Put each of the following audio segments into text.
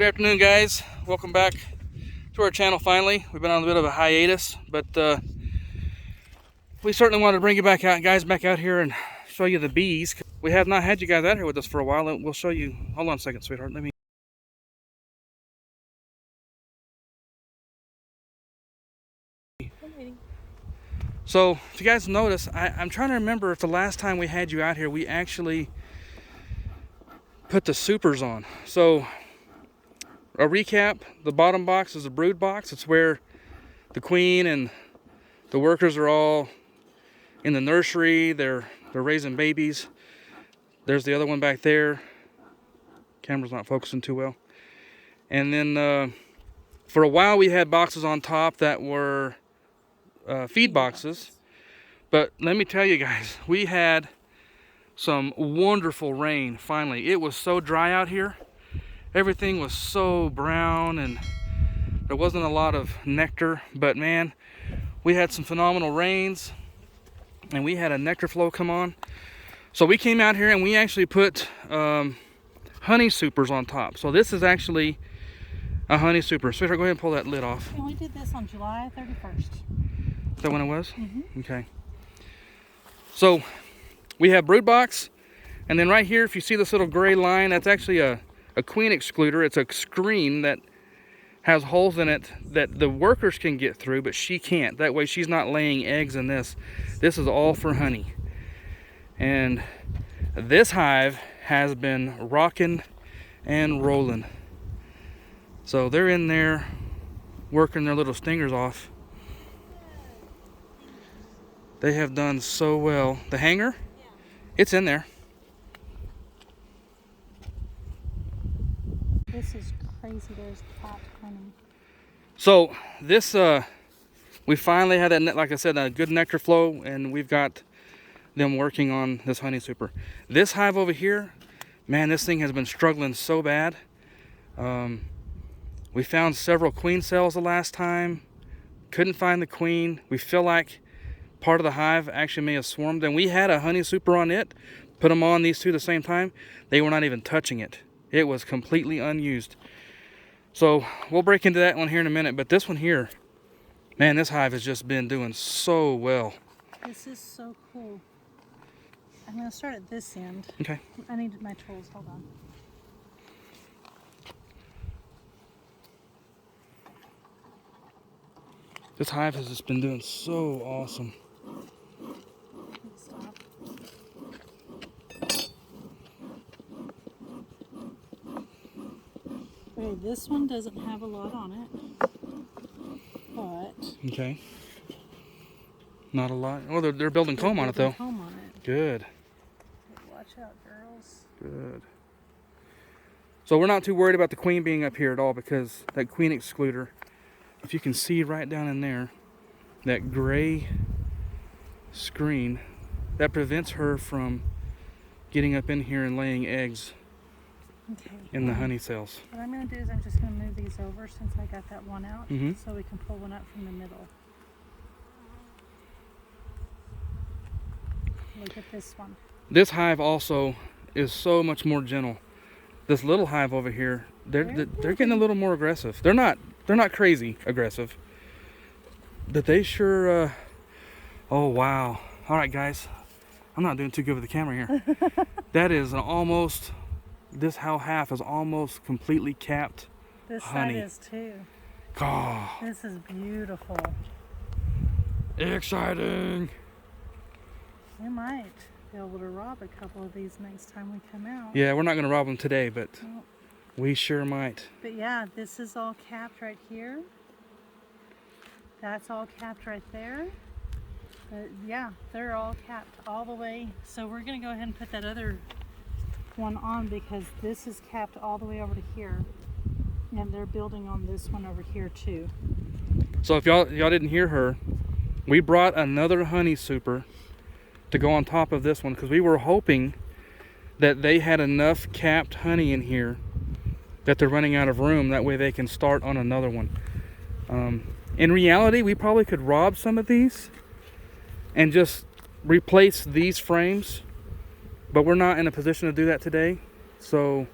Good afternoon, guys. Welcome back to our channel finally. We've been on a bit of a hiatus, but we certainly wanted to bring you back out here and show you the bees. We have not had you guys out here with us for a while, and we'll show you. Hold on a second, sweetheart. Let me. So, if you guys notice, I'm trying to remember if the last time we had you out here, we actually put the supers on. So, a recap, the bottom box is a brood box. It's where the queen and the workers are all in the nursery. They're raising babies. There's the other one back there. Camera's not focusing too well. And then for a while we had boxes on top that were feed boxes. But let me tell you guys, we had some wonderful rain finally. It was so dry out here. Everything was so brown and there wasn't a lot of nectar, but man, we had some phenomenal rains and we had a nectar flow come on. So we came out here and we actually put honey supers on top. So this is actually a honey super. Sweetheart, go ahead and pull that lid off. And we did this on July 31st. Is that when it was? Mm-hmm. Okay. So we have brood box, and then right here, if you see this little gray line, that's actually a queen excluder. It's a screen that has holes in it that the workers can get through, but she can't. That way she's not laying eggs in this. This is all for honey. And this hive has been rocking and rolling. So they're in there working their little stingers off. They have done so well. The hanger, it's in there. This is crazy. There's capped honey. So this, we finally had that, like I said, a good nectar flow, and we've got them working on this honey super. This hive over here, man, this thing has been struggling so bad. We found several queen cells the last time. Couldn't find the queen. We feel like part of the hive actually may have swarmed, and we had a honey super on it. Put them on these two at the same time. They were not even touching it. It was completely unused. So we'll break into that one here in a minute, but this one here, man, this hive has just been doing so well. This is so cool. I'm going to start at this end. Okay. I need my tools. Hold on. This hive has just been doing so awesome. Stop. Okay, this one doesn't have a lot on it, but... Okay. Not a lot. Oh, they're building comb on it, though. Comb on it. Good. Watch out, girls. Good. So we're not too worried about the queen being up here at all, because that queen excluder, if you can see right down in there, that gray screen, that prevents her from getting up in here and laying eggs in the honey cells. What I'm going to do is I'm just going to move these over since I got that one out, so we can pull one up from the middle. Look at this one. This hive also is so much more gentle. This little hive over here, they're getting a little more aggressive. They're not crazy aggressive, but they sure. Oh wow! All right, guys, I'm not doing too good with the camera here. That is an almost. This whole half is almost completely capped. This honey. side is too. Oh, this is beautiful. Exciting. We might be able to rob a couple of these next time we come out. Yeah, we're not going to rob them today, but we sure might. But yeah, this is all capped right here. That's all capped right there. But yeah, they're all capped all the way. So we're going to go ahead and put that other one on because this is capped all the way over to here. And they're building on this one over here too. So if y'all didn't hear her, we brought another honey super to go on top of this one because we were hoping that they had enough capped honey in here that they're running out of room. That way they can start on another one. In reality, we probably could rob some of these and just replace these frames, but we're not in a position to do that today. So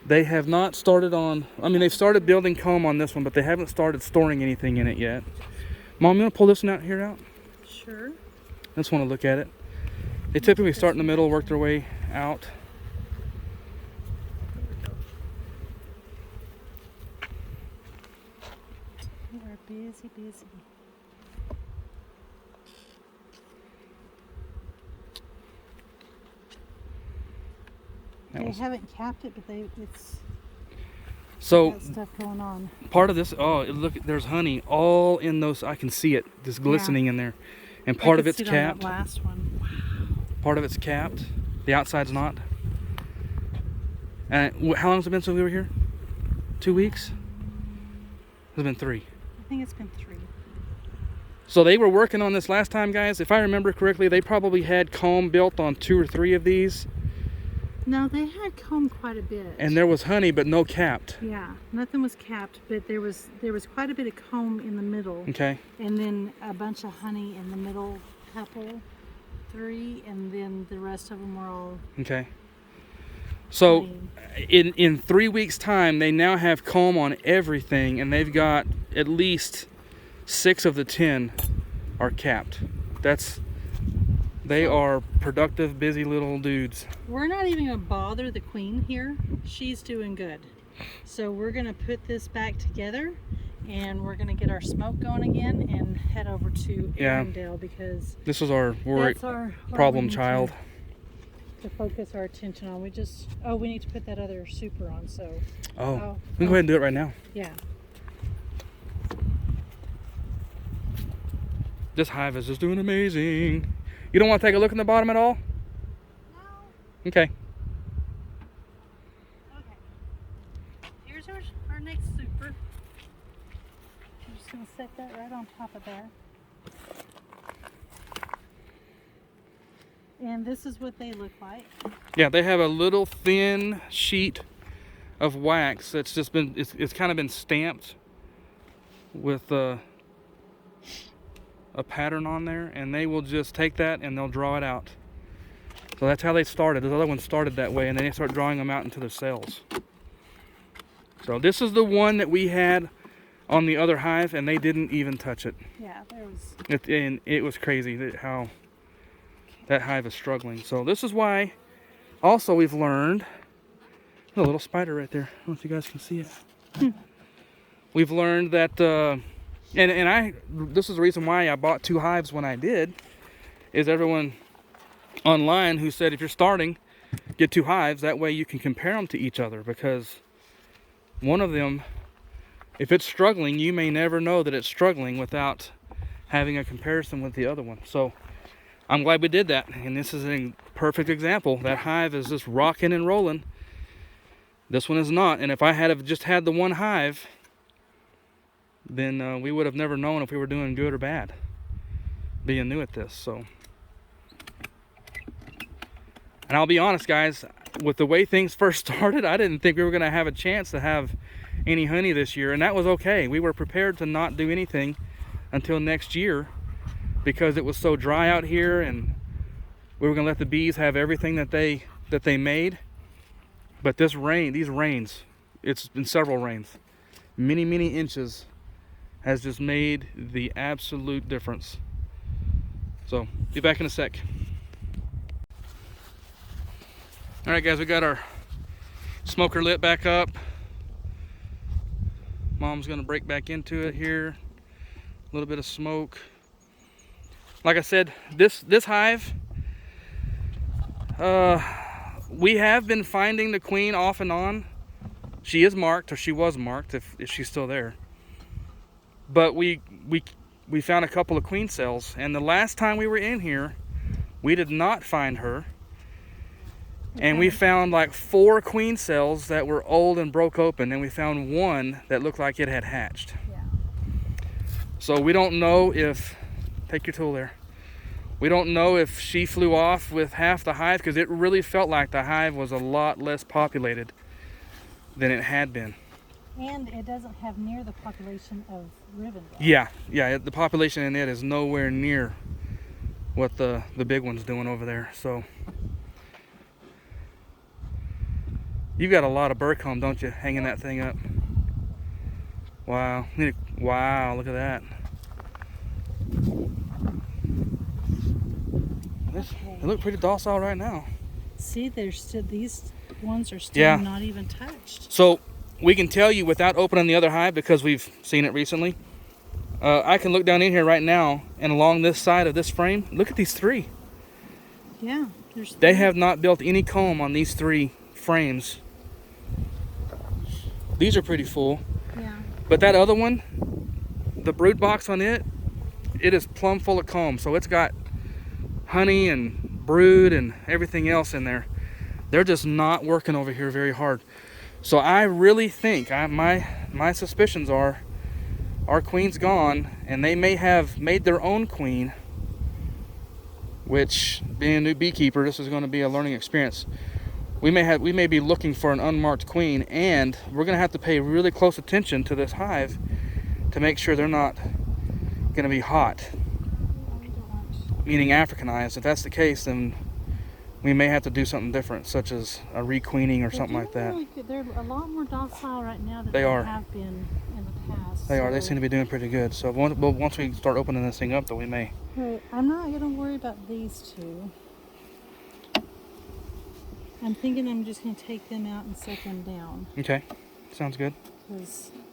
They have not started on, I mean, they've started building comb on this one, but they haven't started storing anything in it yet. Mom, you want to pull this one out? Sure. I just want to look at it. They typically start in the middle, work their way out. We are busy, busy. They haven't capped it, but it's got stuff going on. Part of this, oh, look, there's honey all in those. I can see it, just glistening in there. And part of it's capped. That last one. Wow. Part of it's capped. The outside's not. And how long has it been since we were here? 2 weeks? It's been 3. I think it's been 3. So they were working on this last time, guys. If I remember correctly, they probably had comb built on 2 or 3 of these. No, they had comb quite a bit. And there was honey, but no capped. Yeah, nothing was capped, but there was quite a bit of comb in the middle. Okay. And then a bunch of honey in the middle couple, 3, and then the rest of them were all. Okay. So in 3 weeks' time, they now have comb on everything, and they've got at least 6 of the 10 are capped. They are productive, busy little dudes. We're not even going to bother the queen here. She's doing good. So we're going to put this back together, and we're going to get our smoke going again and head over to Arendelle because this is our problem child to focus our attention on. We need to put that other super on. So we can go ahead and do it right now. Yeah. This hive is just doing amazing. You don't want to take a look in the bottom at all? No. Okay. Okay. Here's our next super. I'm just going to set that right on top of there. And this is what they look like. Yeah, they have a little thin sheet of wax that's just been, it's kind of been stamped with a pattern on there, and they will just take that and they'll draw it out. So that's how they started. Those other ones started that way, and then they start drawing them out into their cells. So this is the one that we had on the other hive, and they didn't even touch it. Yeah, there was. And it was crazy how that hive is struggling. So this is why also we've learned, there's a little spider right there. I don't know if you guys can see it. We've learned that this is the reason why I bought 2 hives when I did, is everyone online who said if you're starting, get 2 hives, that way you can compare them to each other, because one of them, if it's struggling, you may never know that it's struggling without having a comparison with the other one. So I'm glad we did that, and this is a perfect example. That hive is just rocking and rolling. This one is not, and if I had just had the one hive, then we would have never known if we were doing good or bad, being new at this. So, and I'll be honest, guys, with the way things first started, I didn't think we were going to have a chance to have any honey this year, and that was okay. We were prepared to not do anything until next year because it was so dry out here, and we were going to let the bees have everything that they made. But these rains, it's been several rains, many inches, has just made the absolute difference. So, be back in a sec. All right, guys, we got our smoker lit back up. Mom's gonna break back into it here. A little bit of smoke. Like I said, this hive, we have been finding the queen off and on. She is marked, or she was marked if she's still there. But we found a couple of queen cells, and the last time we were in here, we did not find her. And we found like 4 queen cells that were old and broke open, and we found one that looked like it had hatched. Yeah. So we don't know if, take your tool there. We don't know if she flew off with half the hive, because it really felt like the hive was a lot less populated than it had been. And it doesn't have near the population of Rivendell. Yeah, the population in it is nowhere near what the big one's doing over there. So You've got a lot of burr comb, don't you, hanging that thing up? Wow. Wow, look at that. They look pretty docile right now. See, there's still, these ones are still not even touched. So we can tell you without opening the other hive, because we've seen it recently. I can look down in here right now, and along this side of this frame, look at these 3. Yeah, there's 3. They have not built any comb on these 3 frames. These are pretty full. Yeah. But that other one, the brood box on it, it is plumb full of comb. So it's got honey and brood and everything else in there. They're just not working over here very hard. So I really think, my suspicions are, our queen's gone, and they may have made their own queen, which, being a new beekeeper, this is going to be a learning experience. We may be looking for an unmarked queen, and we're going to have to pay really close attention to this hive to make sure they're not going to be hot, meaning Africanized. If that's the case, then we may have to do something different, such as a requeening or something like that. Really good. They're a lot more docile right now than they have been in the past. They are. They seem to be doing pretty good. So once we start opening this thing up, then we may. Right. I'm not going to worry about these 2. I'm thinking I'm just going to take them out and set them down. Okay, sounds good.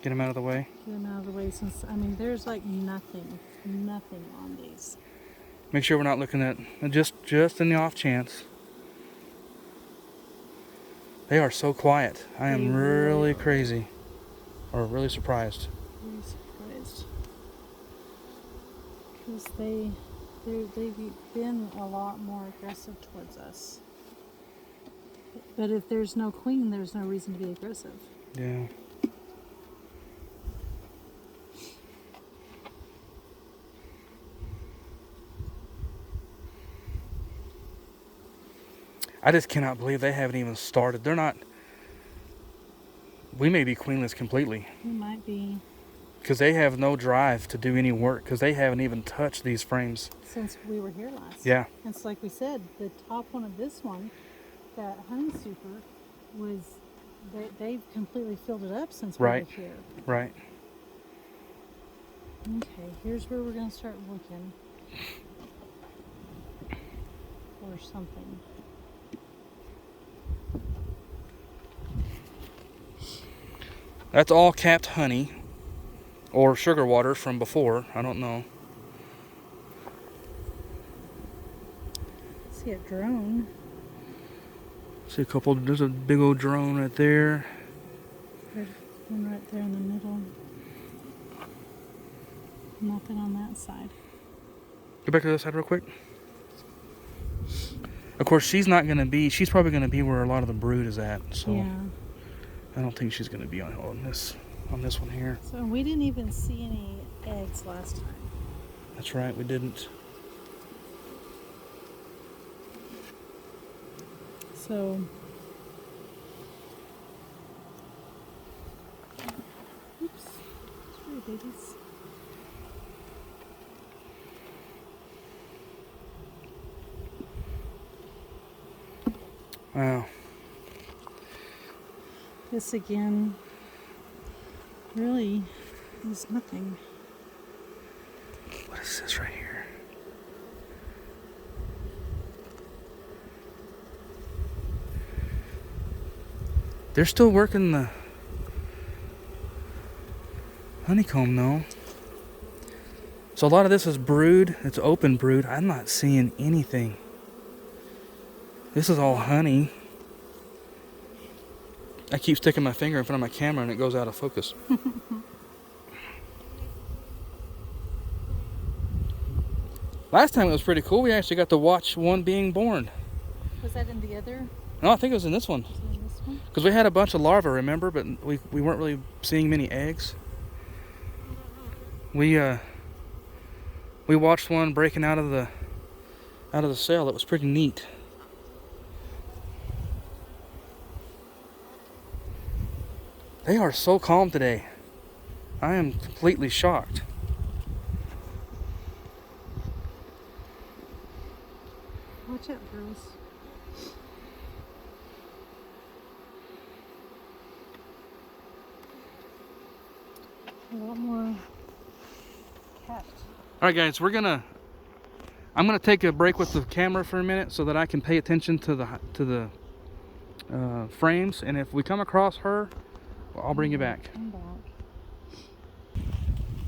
Get them out of the way. Get them out of the way, since, I mean, there's like nothing on these. Make sure we're not looking at, just in the off chance. They are so quiet. I am really crazy, or really surprised. Really surprised. Because they've been a lot more aggressive towards us. But if there's no queen, there's no reason to be aggressive. Yeah. I just cannot believe they haven't even started. They're not. We may be queenless completely. We might be. Because they have no drive to do any work, because they haven't even touched these frames. Since we were here last. Yeah. It's like we said, the top one of this one, that honey super, was, they've completely filled it up since we were here. Right. Okay, here's where we're going to start looking for something. That's all capped honey or sugar water from before. I don't know. See a drone. See a couple. There's a big old drone right there. There's one right there in the middle. Nothing on that side. Go back to the side real quick. Of course, she's not going to be. She's probably going to be where a lot of the brood is at. So yeah. I don't think she's going to be on this one here. So we didn't even see any eggs last time. That's right, we didn't. So oops, sorry babies. Wow. This again really is nothing. What is this right here? They're still working the honeycomb though. So a lot of this is brood. It's open brood. I'm not seeing anything. This is all honey. I keep sticking my finger in front of my camera and it goes out of focus. Last time it was pretty cool. We actually got to watch one being born. Was that in the other? No, I think it was in this one. Was it in this one? Because we had a bunch of larvae, remember? But we weren't really seeing many eggs. We watched one breaking out of the cell. It was pretty neat. They are so calm today. I am completely shocked. Watch out, girls. A lot more capped. All right, guys, I'm gonna take a break with the camera for a minute so that I can pay attention to the frames, and if we come across her, well, I'll bring you back. Come back.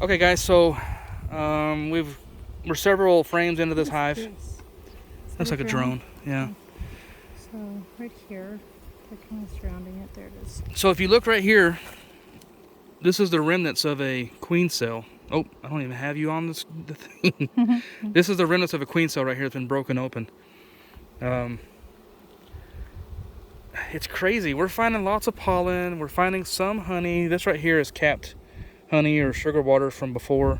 Okay, guys, so we're several frames into this hive. This? Looks like a drone. Yeah. So right here, they're kind of surrounding it. There it is. So if you look right here, this is the remnants of a queen cell. Oh, I don't even have you on the thing. This is the remnants of a queen cell right here that's been broken open. It's crazy. We're finding lots of pollen. We're finding some honey. This right here is capped honey or sugar water from before.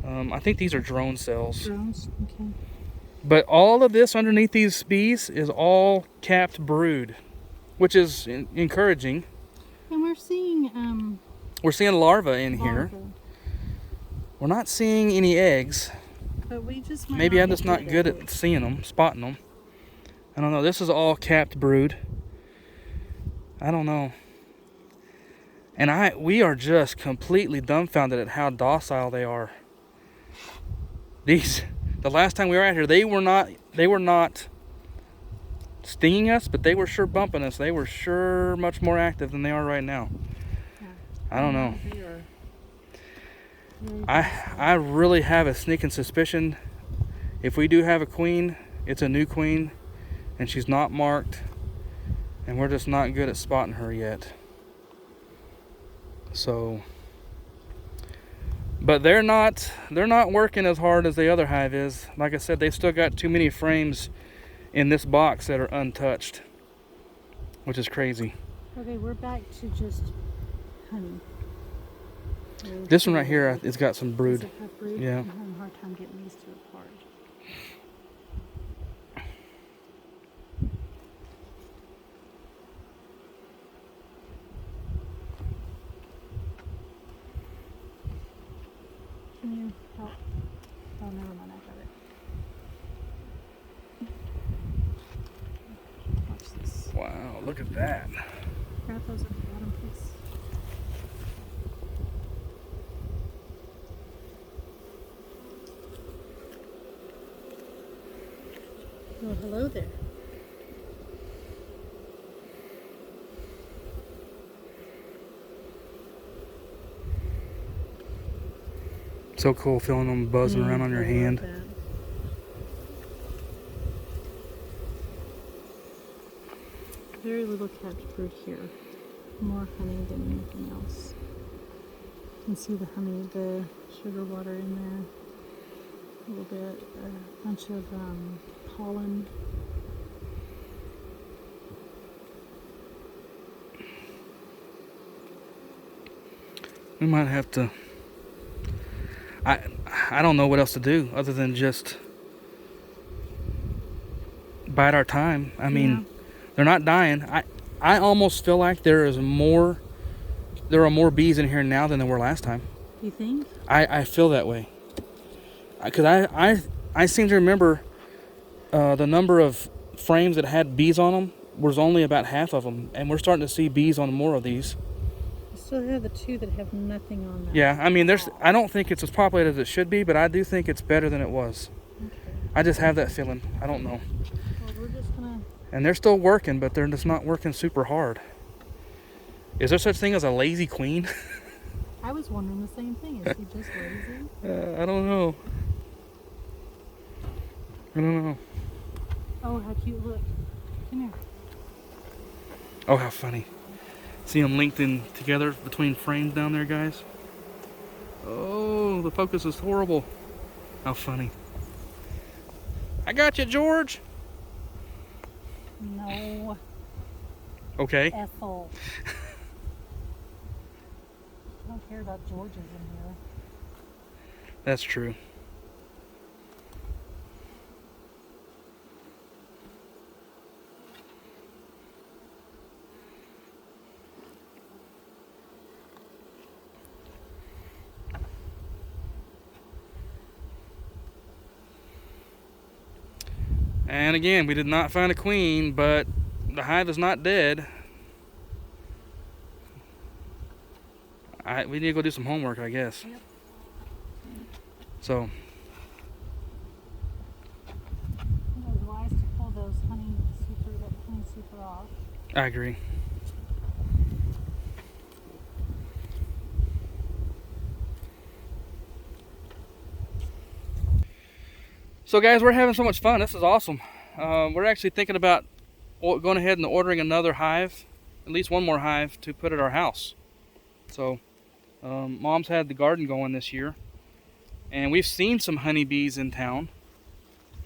I think these are drone cells. Drones? Okay. But all of this underneath these bees is all capped brood, which is encouraging. And we're seeing larvae in here. larvae, We're not seeing any eggs. but we just might Maybe not I'm be just not good at seeing them, spotting them. I don't know. This is all capped brood. I don't know. And we are just completely dumbfounded at how docile they are. The last time we were out here, they were not stinging us, but they were sure bumping us. They were sure much more active than they are right now. Yeah. I don't know. They are very I really have a sneaking suspicion if we do have a queen, it's a new queen, and she's not marked, and we're just not good at spotting her yet. So, but they're not working as hard as the other hive is. Like I said, they've still got too many frames in this box that are untouched, which is crazy. Okay, we're back to just honey. This one right here, it's got some brood. Does it have brood? Yeah. I'm having a hard time getting these two apart. Can you help? Oh, never mind, I got it. Watch this. Wow, look at that. Grab those at the bottom, please. Oh, hello there. So cool feeling them buzzing around on your I love hand. that. Very little capped brood here. More honey than anything else. You can see the honey, the sugar water in there. A little bit, a bunch of pollen. We might have to. I don't know what else to do other than just bide our time. I mean, they're not dying. I almost feel like there are more bees in here now than there were last time. Do you think? I feel that way. Because I seem to remember the number of frames that had bees on them was only about half of them, and we're starting to see bees on more of these. I still have the two that have nothing on them. Yeah, I mean, I don't think it's as populated as it should be, but I do think it's better than it was. Okay. I just have that feeling. I don't know. Well, we're just gonna. And they're still working, but they're just not working super hard. Is there such thing as a lazy queen? I was wondering the same thing. Is she just lazy? I don't know. I don't know. Oh, how cute! Look. Come here. Oh, how funny. See them linked in together between frames down there, guys? Oh, the focus is horrible. How funny. I got you, George. No. Okay. Ethel. I don't care about George's in here. That's true. And again, we did not find a queen, but the hive is not dead. We need to go do some homework, I guess. Yep. So. It was wise to pull that honey super off. I agree. So guys, we're having so much fun. This is awesome. We're actually thinking about going ahead and ordering another hive, at least one more hive to put at our house. So Mom's had the garden going this year, and we've seen some honeybees in town.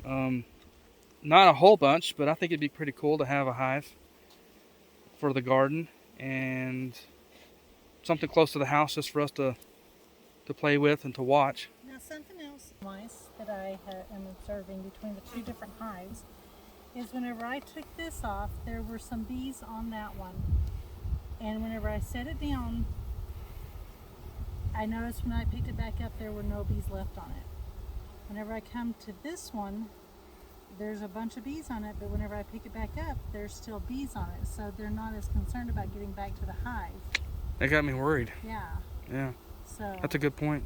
Not a whole bunch, but I think it'd be pretty cool to have a hive for the garden and something close to the house just for us to play with and to watch. Now something else nice that I am observing between the two different hives is whenever I took this off, there were some bees on that one. And whenever I set it down, I noticed when I picked it back up, there were no bees left on it. Whenever I come to this one, there's a bunch of bees on it, but whenever I pick it back up, there's still bees on it. So they're not as concerned about getting back to the hive. That got me worried. Yeah. Yeah. So That's a good point.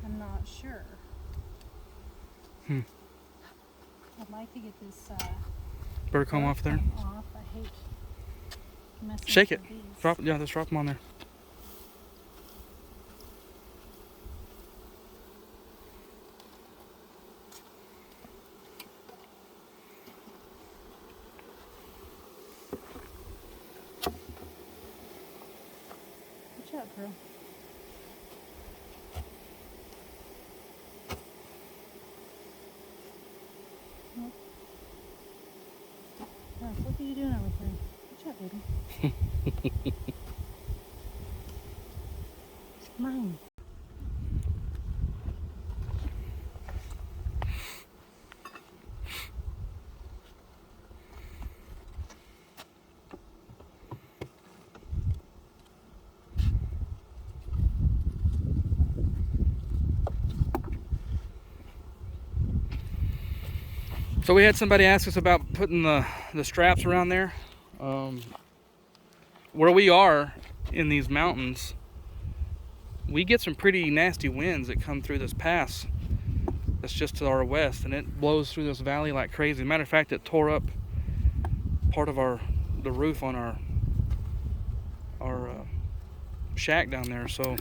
I'm not sure. I'd like to get this Bird comb off there. off. I hate messing Shake with it. the bees. Just drop them on there. Good job, girl. Nope. Gosh, what are you doing over here? Good job, baby. Mine. So we had somebody ask us about putting the straps around there. Where we are in these mountains, we get some pretty nasty winds that come through this pass that's just to our west, and it blows through this valley like crazy. Matter of fact, it tore up part of the roof on our shack down there. So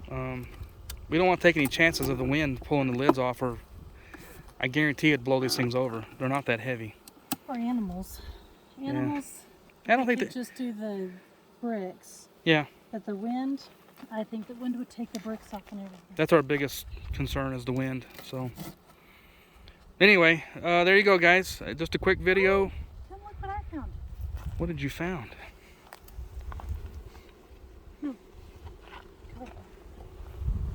we don't want to take any chances of the wind pulling the lids off, or I guarantee it'd blow these things over. They're not that heavy. Or animals. Animals. I don't think could that. just do the bricks. Yeah, But the wind, I think the wind would take the bricks off and everything. that's our biggest concern is the wind. So anyway, there you go, guys. Just a quick video. Come look what I found. What did you found?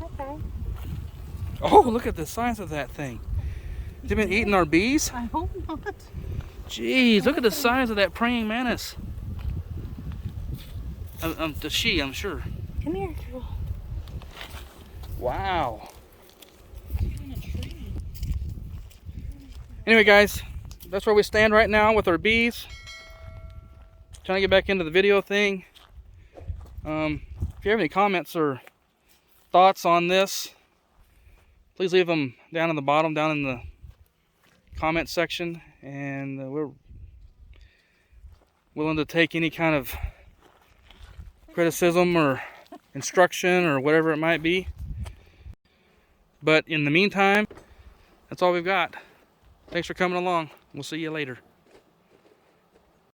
Okay. Oh, look at the size of that thing. Has it been eating our bees? I hope not. Jeez, look at the size of that praying mantis. The she, I'm sure. Come here, girl. Wow. In a tree. Anyway, guys, that's where we stand right now with our bees. Trying to get back into the video thing. If you have any comments or thoughts on this, please leave them down in the bottom, down in the comment section, and we're willing to take any kind of criticism or instruction or whatever it might be. But in the meantime, that's all we've got. Thanks for coming along. We'll see you later.